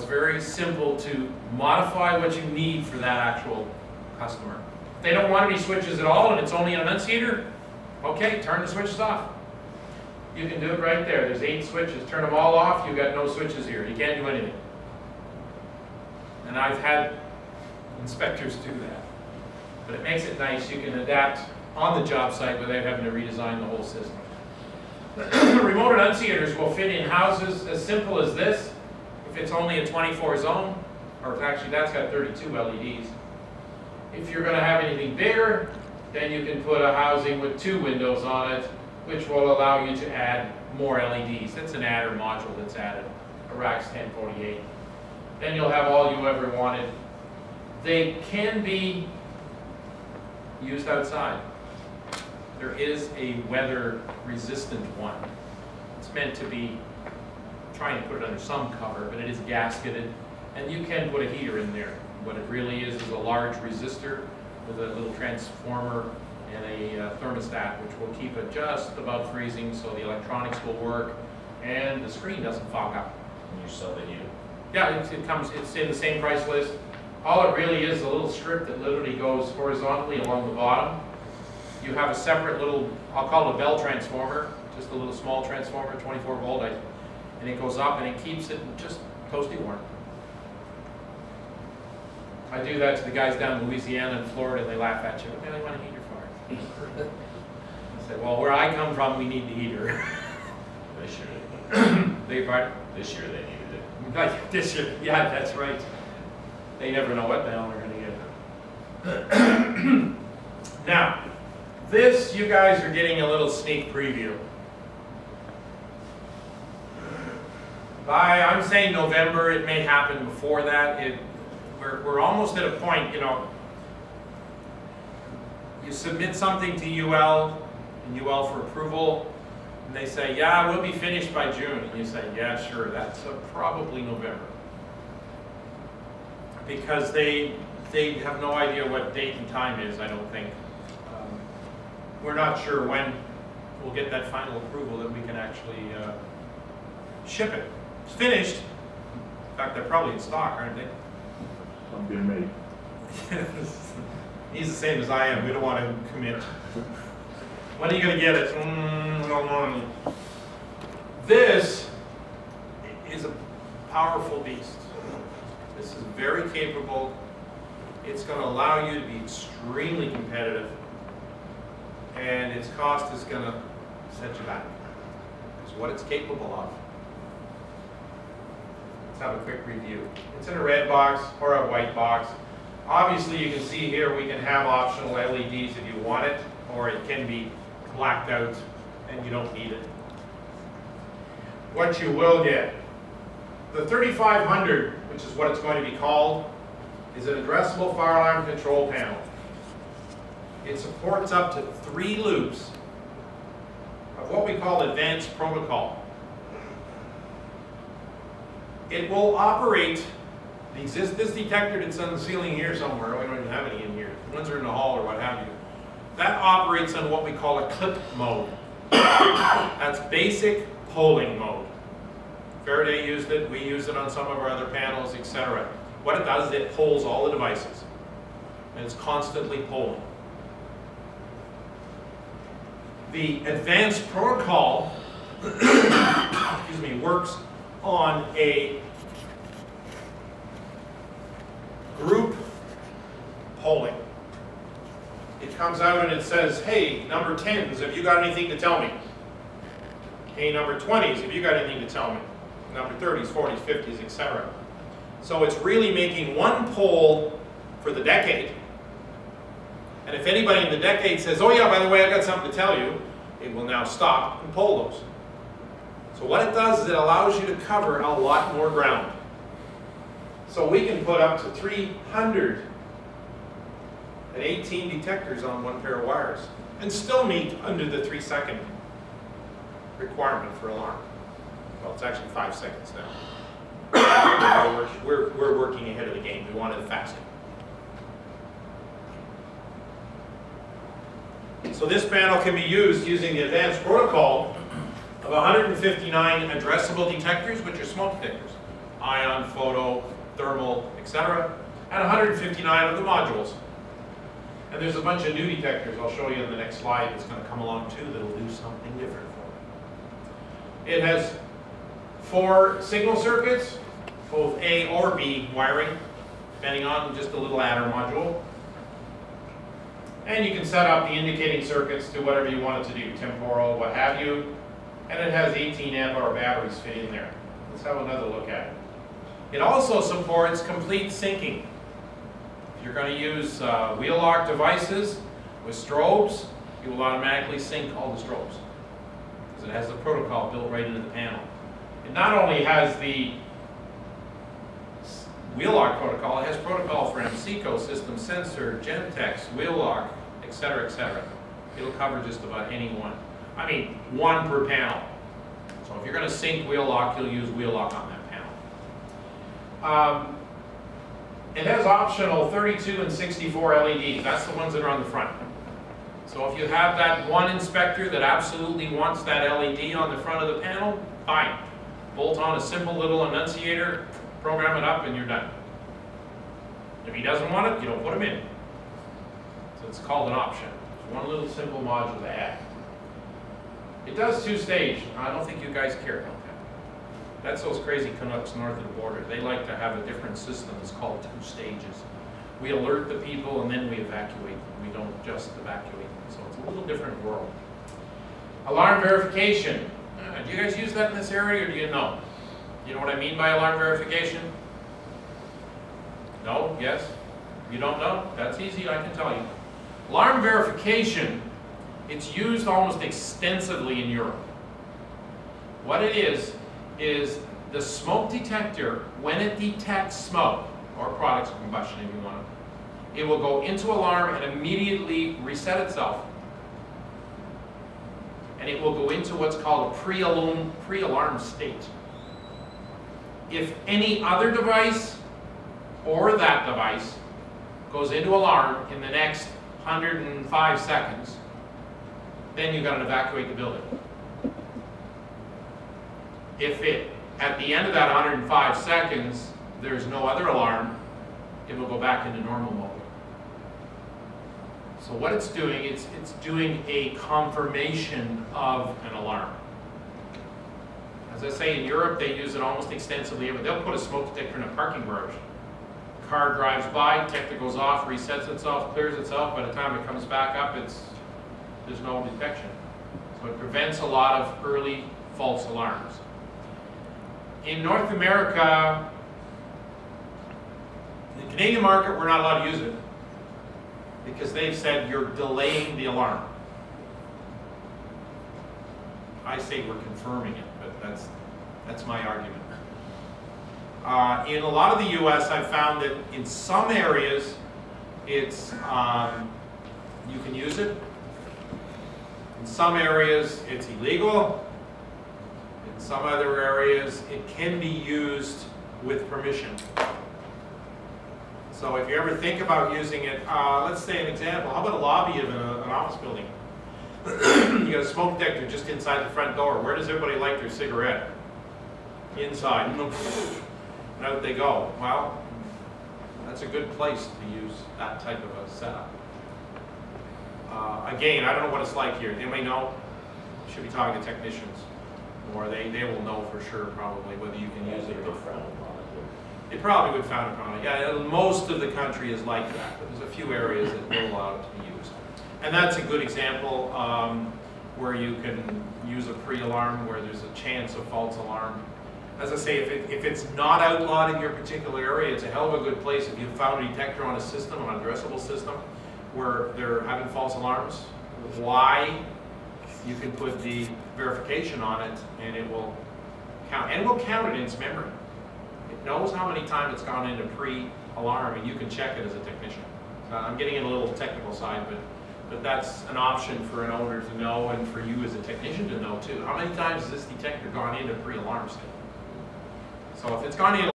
it's very simple to modify what you need for that actual customer. If they don't want any switches at all and it's only an annunciator, okay, turn the switches off. You can do it right there. There's 8 switches. Turn them all off. You've got no switches here. You can't do anything. And I've had inspectors do that. But it makes it nice. You can adapt on the job site without having to redesign the whole system. Remote annunciators will fit in houses as simple as this. If it's only a 24 zone, or if actually that's got 32 LEDs. If you're going to have anything bigger, then you can put a housing with 2 windows on it, which will allow you to add more LEDs. That's an adder module that's added, a RAX 1048. Then you'll have all you ever wanted. They can be used outside. There is a weather-resistant one. It's meant to be, trying to put it under some cover, but it is gasketed, and you can put a heater in there. What it really is a large resistor with a little transformer and a thermostat, which will keep it just above freezing so the electronics will work and the screen doesn't fog up. And you sell the heater? Yeah, it's in the same price list. All it really is a little strip that literally goes horizontally along the bottom. You have a separate little, I'll call it a bell transformer, just a little small transformer, 24 volt, and it goes up and it keeps it just toasty warm. I do that to the guys down in Louisiana and Florida, and they laugh at you. What the hell do you want a heater for? I say, well, where I come from, we need the heater. This year they needed it. They part? This year they needed it. Like this year, yeah, that's right. They never know what the hell they're going to get. Now, this, you guys are getting a little sneak preview. I'm saying November, it may happen before that. We're almost at a point, you know, you submit something to UL, and UL for approval, and they say, yeah, we'll be finished by June. And you say, yeah, sure, that's probably November. Because they have no idea what date and time is, I don't think. We're not sure when we'll get that final approval that we can actually ship it. It's finished. In fact, they're probably in stock, aren't they? Some being made. He's the same as I am. We don't want to commit. When are you going to get it? No. This is a powerful beast. This is very capable. It's going to allow you to be extremely competitive. And its cost is going to set you back. Because what it's capable of. Let's have a quick review. It's in a red box or a white box. Obviously, you can see here we can have optional LEDs if you want it, or it can be blacked out and you don't need it. What you will get, the 3500, which is what it's going to be called, is an addressable fire alarm control panel. It supports up to 3 loops of what we call advanced protocol. It will operate, this detector that's on the ceiling here somewhere, we don't even have any in here, the ones are in the hall or what have you, that operates on what we call a clip mode. That's basic polling mode. Faraday used it, we use it on some of our other panels, etc. What it does is it polls all the devices, and it's constantly polling. The advanced protocol excuse me, works on a group polling. It comes out and it says, hey, number 10s, have you got anything to tell me? Hey, number 20s, have you got anything to tell me? Number 30s, 40s, 50s, etc. So it's really making one poll for the decade. And if anybody in the decade says, oh yeah, by the way, I've got something to tell you, it will now stop and poll those. So what it does is it allows you to cover a lot more ground. So we can put up to 318 detectors on one pair of wires and still meet under the 3-second requirement for alarm. Well, it's actually 5 seconds now. We're working ahead of the game. We want it faster. So this panel can be used using the advanced protocol of 159 addressable detectors, which are smoke detectors, ion, photo, thermal, etc., and 159 of the modules. And there's a bunch of new detectors I'll show you in the next slide that's going to come along too that'll do something different for you. It has 4 signal circuits, both A or B wiring, depending on just a little adder module. And you can set up the indicating circuits to whatever you want it to do, temporal, what have you. And it has 18 amp hour batteries fit in there. Let's have another look at it. It also supports complete syncing. If you're going to use wheel lock devices with strobes, you will automatically sync all the strobes, because it has the protocol built right into the panel. It not only has the wheel lock protocol, it has protocol for MCCO, system sensor, Gentex, wheel lock, etc., etc. It'll cover just about any one. I mean, one per panel. So if you're going to sync wheel lock, you'll use wheel lock on that panel. It has optional 32 and 64 LEDs. That's the ones that are on the front. So if you have that one inspector that absolutely wants that LED on the front of the panel, fine. Bolt on a simple little annunciator, program it up, and you're done. If he doesn't want it, you don't put him in. So it's called an option. It's one little simple module to add. It does 2-stage. I don't think you guys care about that. That's those crazy Canucks north of the border. They like to have a different system. It's called 2 stages. We alert the people and then we evacuate them. We don't just evacuate them. So it's a little different world. Alarm verification. Do you guys use that in this area, or do you know? You know what I mean by alarm verification? No? Yes? You don't know? That's easy, I can tell you. Alarm verification, it's used almost extensively in Europe. What it is the smoke detector, when it detects smoke, or products of combustion if you want it, it will go into alarm and immediately reset itself. And it will go into what's called a pre-alarm state. If any other device or that device goes into alarm in the next 105 seconds, then you've got to evacuate the building. If at the end of that 105 seconds, there's no other alarm, it will go back into normal mode. So what it's doing, it's doing a confirmation of an alarm. As I say, in Europe, they use it almost extensively. They'll put a smoke detector in a parking garage. Car drives by, detector goes off, resets itself, clears itself. By the time it comes back up, there's no detection. So it prevents a lot of early false alarms. In North America, the Canadian market, we're not allowed to use it because they've said you're delaying the alarm. I say we're confirming it, but that's my argument. In a lot of the U.S., I've found that in some areas, it's you can use it. In some areas, it's illegal. In some other areas, it can be used with permission. So if you ever think about using it, let's say an example. How about a lobby of an office building? You got a smoke detector just inside the front door. Where does everybody light their cigarette? Inside. And out they go. Well, that's a good place to use that type of a setup. Again, I don't know what it's like here. Anybody know? You should be talking to technicians. Or they will know for sure probably whether you can use it or not. They probably would frown upon it. Yeah, most of the country is like that, but there's a few areas that will allow it to be used. And that's a good example where you can use a pre-alarm where there's a chance of false alarm. As I say, if it's not outlawed in your particular area, it's a hell of a good place. If you found a detector on a system, on an addressable system, where they're having false alarms, why? You can put the verification on it and it will count. And it will count it in its memory. It knows how many times it's gone into pre-alarm, and you can check it as a technician. I'm getting in a little technical side, but that's an option for an owner to know and for you as a technician to know too. How many times has this detector gone into pre-alarm state? So if it's gone in